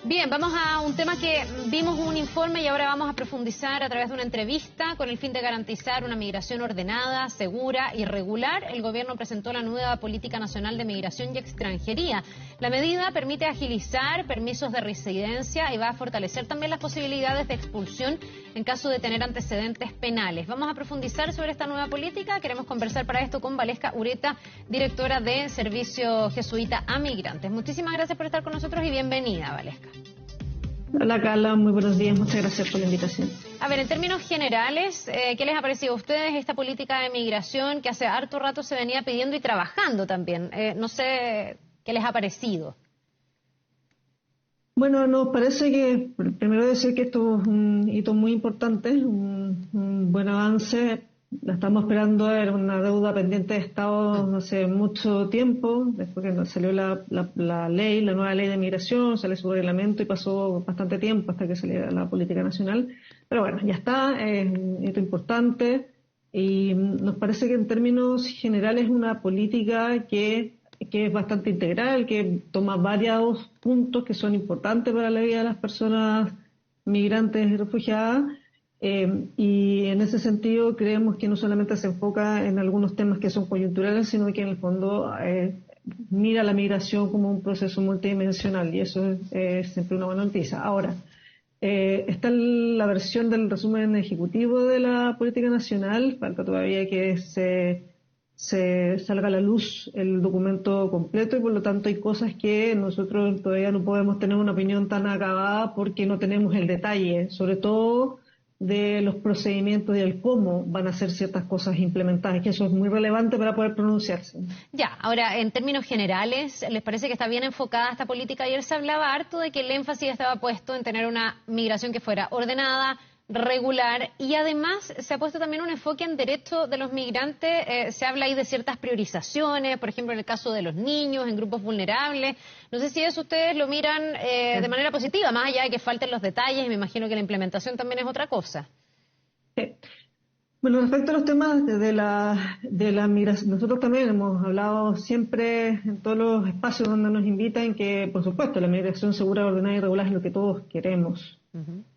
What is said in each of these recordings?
Bien, vamos a un tema que vimos un informe y ahora vamos a profundizar a través de una entrevista con el fin de garantizar una migración ordenada, segura y regular. El gobierno presentó la nueva Política Nacional de Migración y Extranjería. La medida permite agilizar permisos de residencia y va a fortalecer también las posibilidades de expulsión en caso de tener antecedentes penales. Vamos a profundizar sobre esta nueva política. Queremos conversar para esto con Valesca Ureta, directora de Servicio Jesuita a Migrantes. Muchísimas gracias por estar con nosotros y bienvenida, Valesca. Hola Carla, muy buenos días, muchas gracias por la invitación. A ver, en términos generales, ¿qué les ha parecido a ustedes esta política de migración que hace harto rato se venía pidiendo y trabajando también? No sé qué les ha parecido. Bueno, nos parece que, primero decir que esto es un hito muy importante, un buen avance. La estamos esperando, era una deuda pendiente de Estado hace mucho tiempo, después que salió la ley, la nueva ley de migración, salió su reglamento y pasó bastante tiempo hasta que saliera la política nacional. Pero bueno, ya está, es un hito importante y nos parece que en términos generales es una política que es bastante integral, que toma varios puntos que son importantes para la vida de las personas migrantes y refugiadas. Y en ese sentido creemos que no solamente se enfoca en algunos temas que son coyunturales, sino que en el fondo mira la migración como un proceso multidimensional, y eso es siempre una buena noticia. Ahora, está la versión del resumen ejecutivo de la política nacional, falta todavía que se salga a la luz el documento completo, y por lo tanto hay cosas que nosotros todavía no podemos tener una opinión tan acabada porque no tenemos el detalle, sobre todo de los procedimientos y el cómo van a ser ciertas cosas implementadas, que eso es muy relevante para poder pronunciarse. Ya, ahora, en términos generales, ¿les parece que está bien enfocada esta política? Ayer se hablaba harto de que el énfasis estaba puesto en tener una migración que fuera ordenada, regular, y además se ha puesto también un enfoque en derechos de los migrantes. Se habla ahí de ciertas priorizaciones, por ejemplo en el caso de los niños, en grupos vulnerables. No sé si eso ustedes lo miran de manera positiva, más allá de que falten los detalles, y me imagino que la implementación también es otra cosa. Sí. Bueno, respecto a los temas de la migración, nosotros también hemos hablado siempre en todos los espacios donde nos invitan que, por supuesto, la migración segura, ordenada y regular es lo que todos queremos.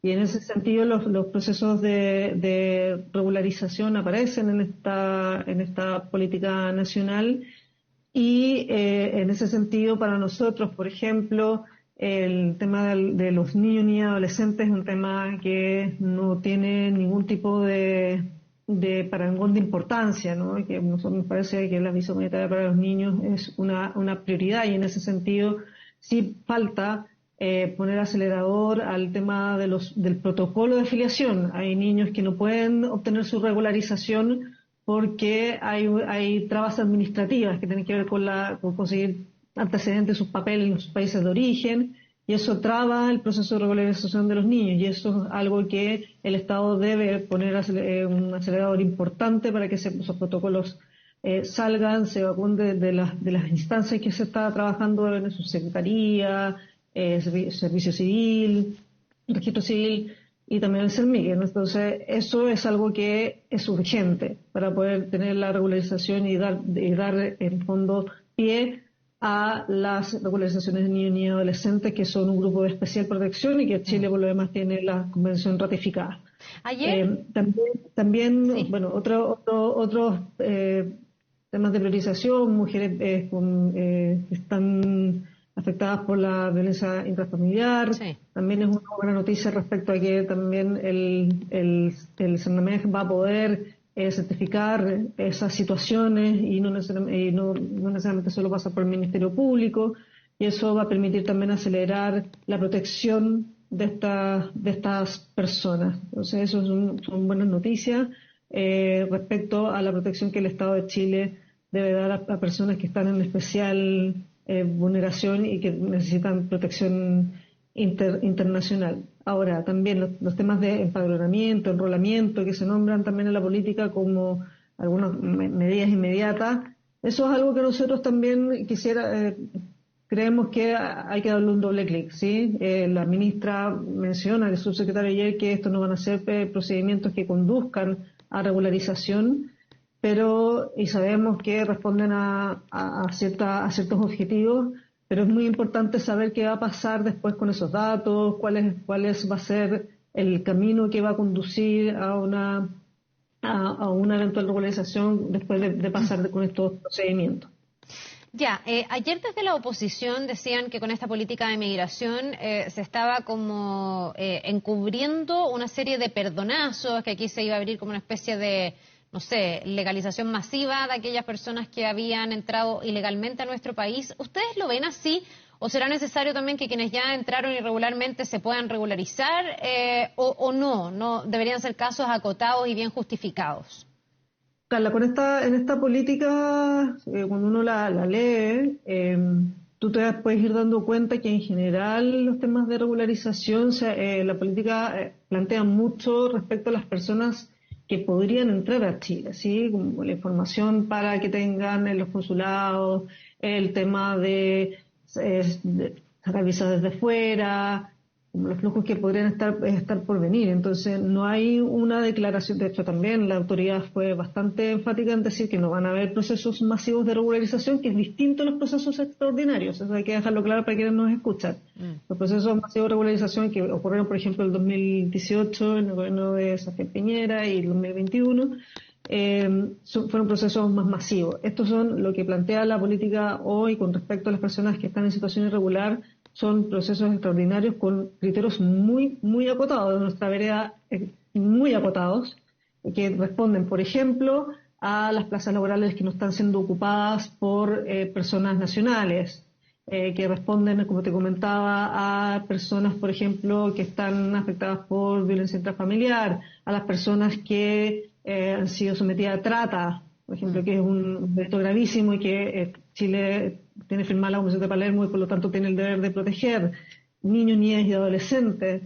Y en ese sentido los procesos de regularización aparecen en esta política nacional, y en ese sentido para nosotros, por ejemplo, el tema de los niños y adolescentes es un tema que no tiene ningún tipo de parangón de importancia, ¿no? Que a nosotros nos parece que la visa humanitaria para los niños es una prioridad, y en ese sentido sí falta poner acelerador al tema del protocolo de filiación. Hay niños que no pueden obtener su regularización porque hay trabas administrativas que tienen que ver con conseguir antecedentes de sus papeles en sus países de origen, y eso traba el proceso de regularización de los niños, y eso es algo que el Estado debe poner un acelerador importante para que esos protocolos salgan, se evacúen de las instancias que se está trabajando en su secretaría, servicio civil, registro civil y también el CERMIG. Entonces, eso es algo que es urgente para poder tener la regularización y dar en fondo pie a las regularizaciones de niños y adolescentes, que son un grupo de especial protección y que Chile por lo demás tiene la convención ratificada. Ayer también sí. Bueno, otros temas de priorización, mujeres que están afectadas por la violencia intrafamiliar. Sí. También es una buena noticia respecto a que también el CERNAMEG va a poder certificar esas situaciones, y no necesariamente solo pasa por el Ministerio Público, y eso va a permitir también acelerar la protección de estas personas. Entonces eso son buenas noticias respecto a la protección que el Estado de Chile debe dar a personas que están en especial vulneración y que necesitan protección internacional. Ahora, también los temas de empadronamiento, enrolamiento, que se nombran también en la política como algunas medidas inmediatas, eso es algo que nosotros también creemos que hay que darle un doble clic, ¿sí? La ministra menciona, el subsecretario ayer, que estos no van a ser procedimientos que conduzcan a regularización, y sabemos que responden a ciertos objetivos, pero es muy importante saber qué va a pasar después con esos datos, cuál va a ser el camino que va a conducir a una eventual regularización después de pasar con estos procedimientos. Ya, ayer desde la oposición decían que con esta política de migración se estaba como encubriendo una serie de perdonazos, que aquí se iba a abrir como una especie de, no sé, legalización masiva de aquellas personas que habían entrado ilegalmente a nuestro país. ¿Ustedes lo ven así? ¿O será necesario también que quienes ya entraron irregularmente se puedan regularizar? ¿O no deberían ser casos acotados y bien justificados? Carla, en esta política, cuando uno la lee, tú te puedes ir dando cuenta que en general los temas de regularización, la política plantea mucho respecto a las personas que podrían entrar a Chile, ¿sí? Como la información para que tengan en los consulados, el tema de sacar visas desde fuera, como los flujos que podrían estar por venir. Entonces, no hay una declaración. De hecho, también la autoridad fue bastante enfática en decir que no van a haber procesos masivos de regularización, que es distinto a los procesos extraordinarios. Eso hay que dejarlo claro para quienes nos escuchan. Los procesos masivos de regularización que ocurrieron, por ejemplo, el 2018 en el gobierno de Sebastián Piñera y el 2021, fueron procesos más masivos. Estos son lo que plantea la política hoy con respecto a las personas que están en situación irregular. Son procesos extraordinarios con criterios muy, muy acotados, de nuestra vereda muy acotados, que responden, por ejemplo, a las plazas laborales que no están siendo ocupadas por personas nacionales, que responden, como te comentaba, a personas, por ejemplo, que están afectadas por violencia intrafamiliar, a las personas que han sido sometidas a trata, por ejemplo, que es un delito gravísimo y que Chile tiene firmada la Convención de Palermo y por lo tanto tiene el deber de proteger niños, niñas y adolescentes.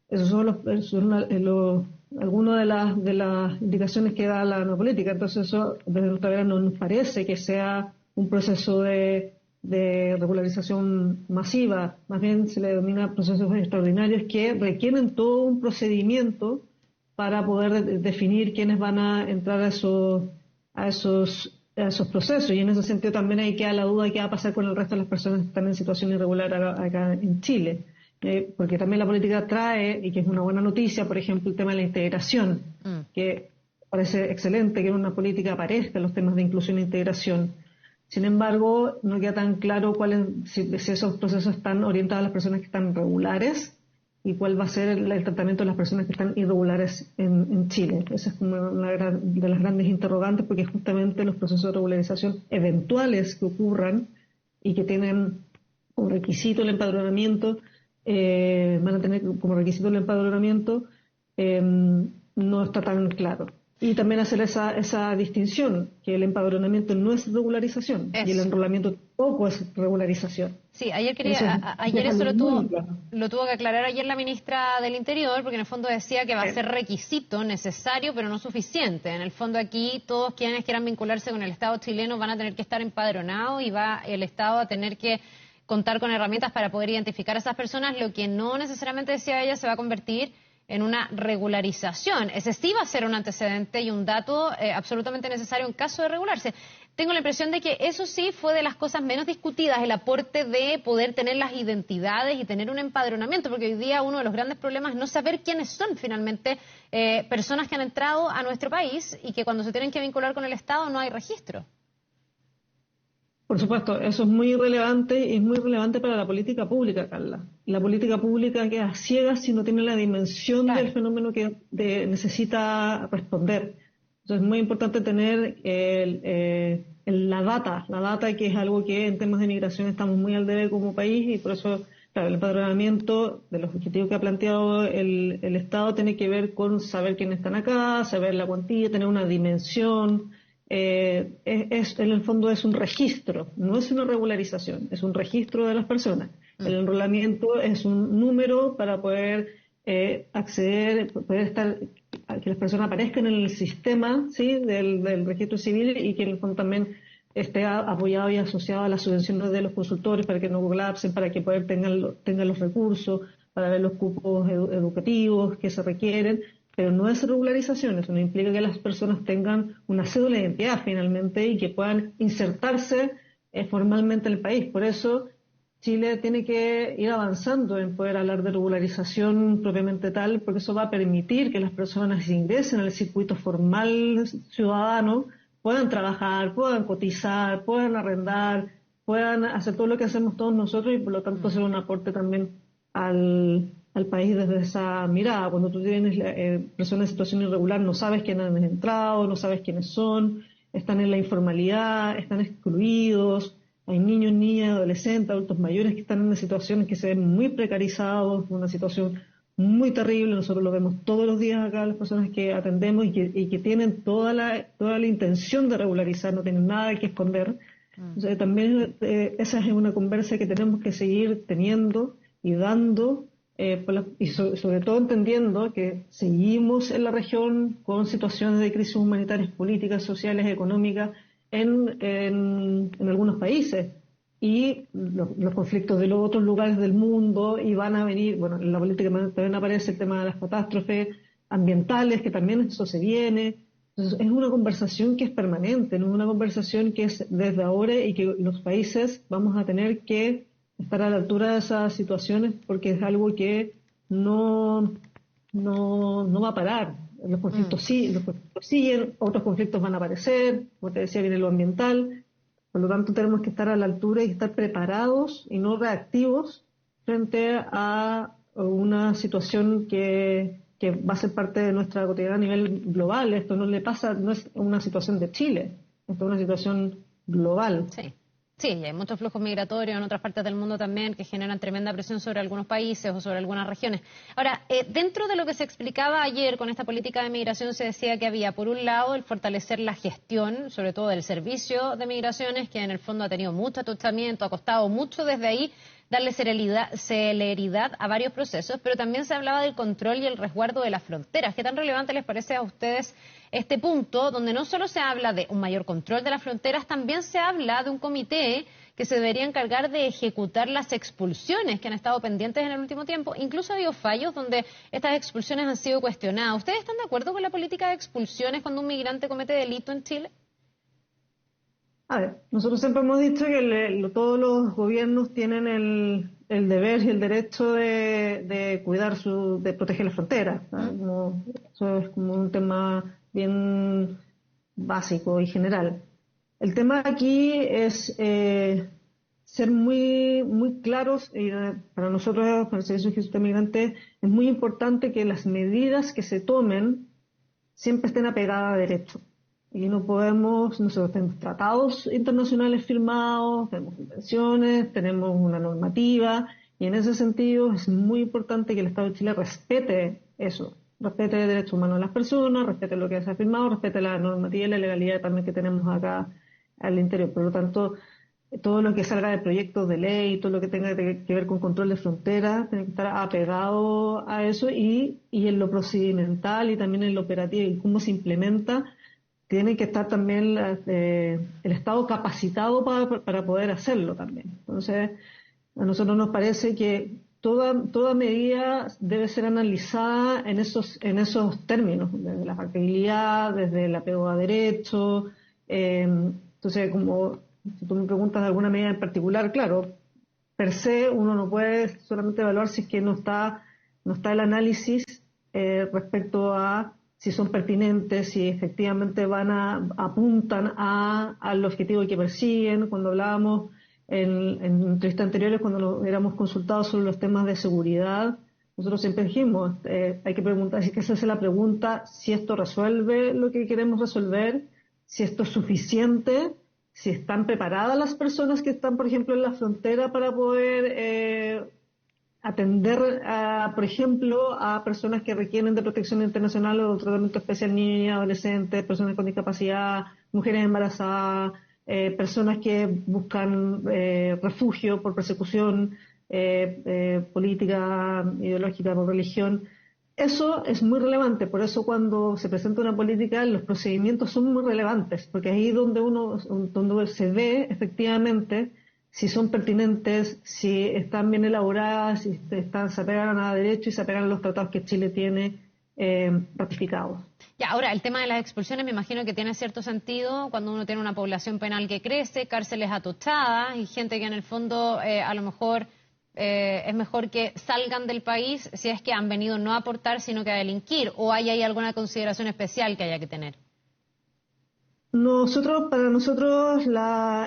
Esos son algunas de las indicaciones que da la nueva política. Entonces eso, desde nuestra vera, no nos parece que sea un proceso de regularización masiva. Más bien se le denomina procesos extraordinarios que requieren todo un procedimiento para poder definir quiénes van a entrar a esos procesos, y en ese sentido también ahí queda la duda de qué va a pasar con el resto de las personas que están en situación irregular acá en Chile, porque también la política trae, y que es una buena noticia, por ejemplo, el tema de la integración, que parece excelente que en una política aparezca los temas de inclusión e integración. Sin embargo, no queda tan claro si esos procesos están orientados a las personas que están regulares y cuál va a ser el tratamiento de las personas que están irregulares en Chile. Esa es como una de las grandes interrogantes, porque justamente los procesos de regularización eventuales que ocurran y que tienen como requisito el empadronamiento, van a tener como requisito el empadronamiento, no está tan claro. Y también hacer esa distinción, que el empadronamiento no es regularización y el enrolamiento tampoco es regularización. Sí, ayer eso lo tuvo que aclarar ayer la ministra del Interior, porque en el fondo decía que va a ser requisito necesario, pero no suficiente. En el fondo aquí todos quienes quieran vincularse con el Estado chileno van a tener que estar empadronados y va el Estado a tener que contar con herramientas para poder identificar a esas personas, lo que no necesariamente, decía ella, se va a convertir en una regularización. Ese sí va a ser un antecedente y un dato absolutamente necesario en caso de regularse. Tengo la impresión de que eso sí fue de las cosas menos discutidas, el aporte de poder tener las identidades y tener un empadronamiento, porque hoy día uno de los grandes problemas es no saber quiénes son finalmente personas que han entrado a nuestro país y que cuando se tienen que vincular con el Estado no hay registro. Por supuesto, eso es muy relevante y es muy relevante para la política pública, Carla. La política pública queda ciega si no tiene la dimensión del fenómeno que necesita responder. Entonces es muy importante tener la data que es algo que en temas de migración estamos muy al debe como país, y por eso, claro, el empadronamiento de los objetivos que ha planteado el Estado tiene que ver con saber quiénes están acá, saber la cuantía, tener una dimensión. En el fondo es un registro, no es una regularización, es un registro de las personas. El enrolamiento es un número para poder acceder, que las personas aparezcan en el sistema, ¿sí?, del registro civil, y que en el fondo también esté apoyado y asociado a las subvenciones de los consultores para que no colapsen, para que tengan los recursos, para ver los cupos educativos que se requieren. Pero no es regularización, eso no implica que las personas tengan una cédula de identidad finalmente y que puedan insertarse formalmente en el país. Por eso Chile tiene que ir avanzando en poder hablar de regularización propiamente tal, porque eso va a permitir que las personas ingresen al circuito formal ciudadano, puedan trabajar, puedan cotizar, puedan arrendar, puedan hacer todo lo que hacemos todos nosotros y por lo tanto hacer un aporte también al país desde esa mirada. Cuando tú tienes personas en situación irregular, no sabes quiénes han entrado, no sabes quiénes son, están en la informalidad, están excluidos. Hay niños, niñas, adolescentes, adultos mayores que están en situaciones que se ven muy precarizados, una situación muy terrible. Nosotros lo vemos todos los días acá, las personas que atendemos y que tienen toda la intención de regularizar, no tienen nada que esconder. Entonces, también esa es una conversa que tenemos que seguir teniendo y dando, y sobre todo entendiendo que seguimos en la región con situaciones de crisis humanitarias, políticas, sociales, económicas, en algunos países y los conflictos de los otros lugares del mundo y van a venir, bueno, en la política también aparece el tema de las catástrofes ambientales, que también eso se viene. Entonces es una conversación que es permanente, no es una conversación que es desde ahora y que los países vamos a tener que estar a la altura de esas situaciones porque es algo que no va a parar. Los conflictos siguen, otros conflictos van a aparecer, como te decía, viene lo ambiental. Por lo tanto, tenemos que estar a la altura y estar preparados y no reactivos frente a una situación que va a ser parte de nuestra cotidiana a nivel global. Esto no es una situación de Chile, esto es una situación global. Sí. Sí, y hay muchos flujos migratorios en otras partes del mundo también que generan tremenda presión sobre algunos países o sobre algunas regiones. Ahora, dentro de lo que se explicaba ayer con esta política de migración se decía que había, por un lado, el fortalecer la gestión, sobre todo del servicio de migraciones, que en el fondo ha tenido mucho atochamiento, ha costado mucho desde ahí darle celeridad a varios procesos, pero también se hablaba del control y el resguardo de las fronteras. ¿Qué tan relevante les parece a ustedes este punto, donde no solo se habla de un mayor control de las fronteras, también se habla de un comité que se debería encargar de ejecutar las expulsiones que han estado pendientes en el último tiempo? Incluso ha habido fallos donde estas expulsiones han sido cuestionadas. ¿Ustedes están de acuerdo con la política de expulsiones cuando un migrante comete delito en Chile? A ver, nosotros siempre hemos dicho que todos los gobiernos tienen el deber y el derecho de cuidar de proteger las fronteras. Eso es como un tema bien básico y general. El tema aquí es ser muy claros, y para nosotros, para el Servicio de Gestión de Migrantes, es muy importante que las medidas que se tomen siempre estén apegadas a derecho. Y nosotros tenemos tratados internacionales firmados, tenemos convenciones, tenemos una normativa, y en ese sentido es muy importante que el Estado de Chile respete eso, respete el derecho humano de las personas, respete lo que se ha firmado, respete la normativa y la legalidad también que tenemos acá al interior. Por lo tanto, todo lo que salga de proyectos de ley, todo lo que tenga que ver con control de fronteras, tiene que estar apegado a eso y en lo procedimental y también en lo operativo y cómo se implementa. Tiene que estar también el Estado capacitado para poder hacerlo también. Entonces, a nosotros nos parece que toda medida debe ser analizada en esos términos, desde la factibilidad, desde el apego a derecho. Entonces, como si tú me preguntas de alguna medida en particular, claro, per se uno no puede solamente evaluar si es que no está el análisis respecto a si son pertinentes, si efectivamente apuntan al objetivo que persiguen. Cuando hablábamos en entrevistas anteriores, cuando éramos consultados sobre los temas de seguridad, nosotros siempre dijimos, hay que preguntar, hay que hacerse la pregunta si esto resuelve lo que queremos resolver, si esto es suficiente, si están preparadas las personas que están, por ejemplo, en la frontera para poder atender, por ejemplo, a personas que requieren de protección internacional o de tratamiento especial, niños y adolescentes, personas con discapacidad, mujeres embarazadas, personas que buscan refugio por persecución política, ideológica, por religión. Eso es muy relevante, por eso cuando se presenta una política los procedimientos son muy relevantes, porque ahí es donde se ve efectivamente si son pertinentes, si están bien elaboradas, si se apegan a derecho y se apegan a los tratados que Chile tiene ratificados. Ya, ahora, el tema de las expulsiones me imagino que tiene cierto sentido cuando uno tiene una población penal que crece, cárceles atochadas y gente que en el fondo a lo mejor es mejor que salgan del país si es que han venido no a aportar sino que a delinquir, o hay alguna consideración especial que haya que tener. Para nosotros,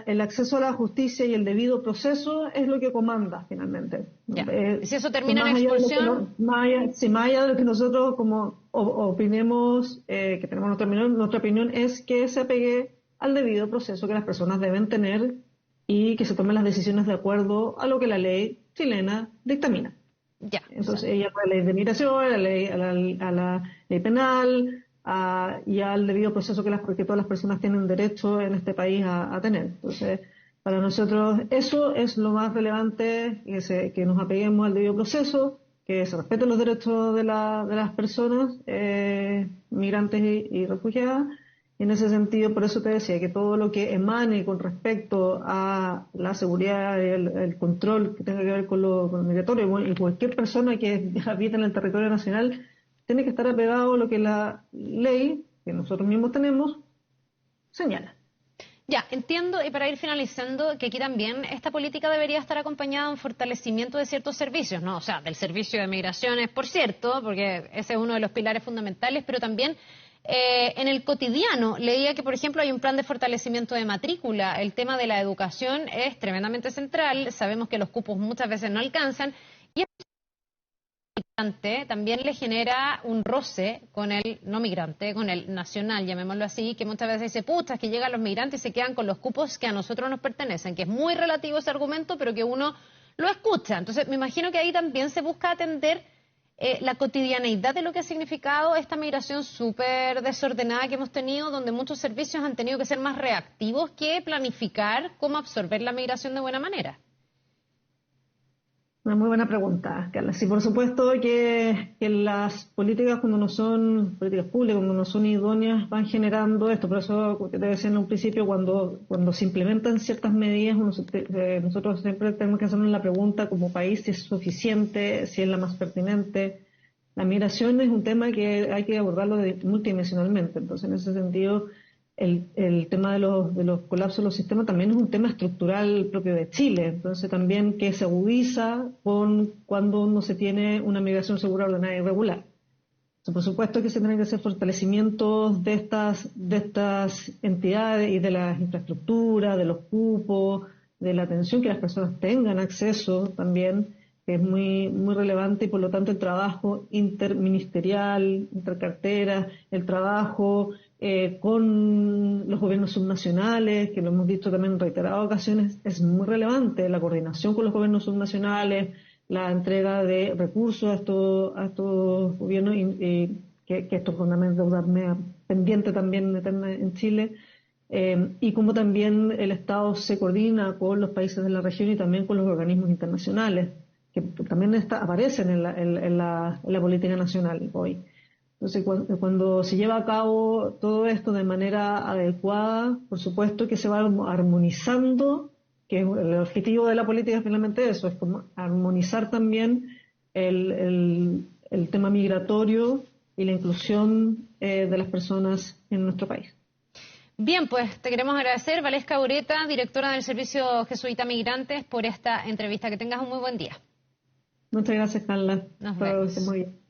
el acceso a la justicia y el debido proceso es lo que comanda finalmente. Ya. Si eso termina en expulsión. Más allá de lo que nosotros opinemos, que tenemos nuestra opinión es que se apegue al debido proceso que las personas deben tener y que se tomen las decisiones de acuerdo a lo que la ley chilena dictamina. Ya. Entonces, ella la ley de migración, a la ley penal, y al debido proceso que todas las personas tienen derecho en este país a tener. Entonces, para nosotros eso es lo más relevante, que nos apeguemos al debido proceso, que se respeten los derechos de las personas migrantes y refugiadas. Y en ese sentido, por eso te decía que todo lo que emane con respecto a la seguridad y el control que tenga que ver con lo migratorio, y cualquier persona que habita en el territorio nacional tiene que estar apegado a lo que la ley, que nosotros mismos tenemos, señala. Ya, entiendo, y para ir finalizando, que aquí también esta política debería estar acompañada de un fortalecimiento de ciertos servicios, ¿no? O sea, del servicio de migraciones, por cierto, porque ese es uno de los pilares fundamentales, pero también en el cotidiano. Leía que, por ejemplo, hay un plan de fortalecimiento de matrícula. El tema de la educación es tremendamente central. Sabemos que los cupos muchas veces no alcanzan. Y también le genera un roce con el no migrante, con el nacional, llamémoslo así, que muchas veces dice, pucha, que llegan los migrantes y se quedan con los cupos que a nosotros nos pertenecen, que es muy relativo ese argumento, pero que uno lo escucha. Entonces, me imagino que ahí también se busca atender la cotidianeidad de lo que ha significado esta migración súper desordenada que hemos tenido, donde muchos servicios han tenido que ser más reactivos que planificar cómo absorber la migración de buena manera. Una muy buena pregunta, Carla. Sí, por supuesto que las políticas, cuando no son políticas públicas, cuando no son idóneas, van generando esto. Por eso, como te decía en un principio, cuando se implementan ciertas medidas, nosotros siempre tenemos que hacernos la pregunta como país si es suficiente, si es la más pertinente. La migración es un tema que hay que abordarlo multidimensionalmente. Entonces, en ese sentido, el tema de los colapsos de los sistemas también es un tema estructural propio de Chile. Entonces también que se agudiza cuando no se tiene una migración segura, ordenada y regular. Entonces, por supuesto que se tienen que hacer fortalecimientos de estas entidades y de las infraestructuras, de los cupos, de la atención, que las personas tengan acceso también, que es muy, muy relevante, y por lo tanto el trabajo interministerial, intercartera, el trabajo con los gobiernos subnacionales, que lo hemos visto también en reiteradas ocasiones, es muy relevante. La coordinación con los gobiernos subnacionales, la entrega de recursos a estos gobiernos, y que esto es una pendiente también eterna en Chile, y cómo también el Estado se coordina con los países de la región y también con los organismos internacionales, que también aparecen en la política nacional hoy. Entonces, cuando se lleva a cabo todo esto de manera adecuada, por supuesto que se va armonizando, que el objetivo de la política finalmente eso, es como armonizar también el tema migratorio y la inclusión de las personas en nuestro país. Bien, pues te queremos agradecer, Valesca Ureta, directora del Servicio Jesuita Migrantes, por esta entrevista. Que tengas un muy buen día. Muchas gracias, Carla. Nos vemos. Muy bien.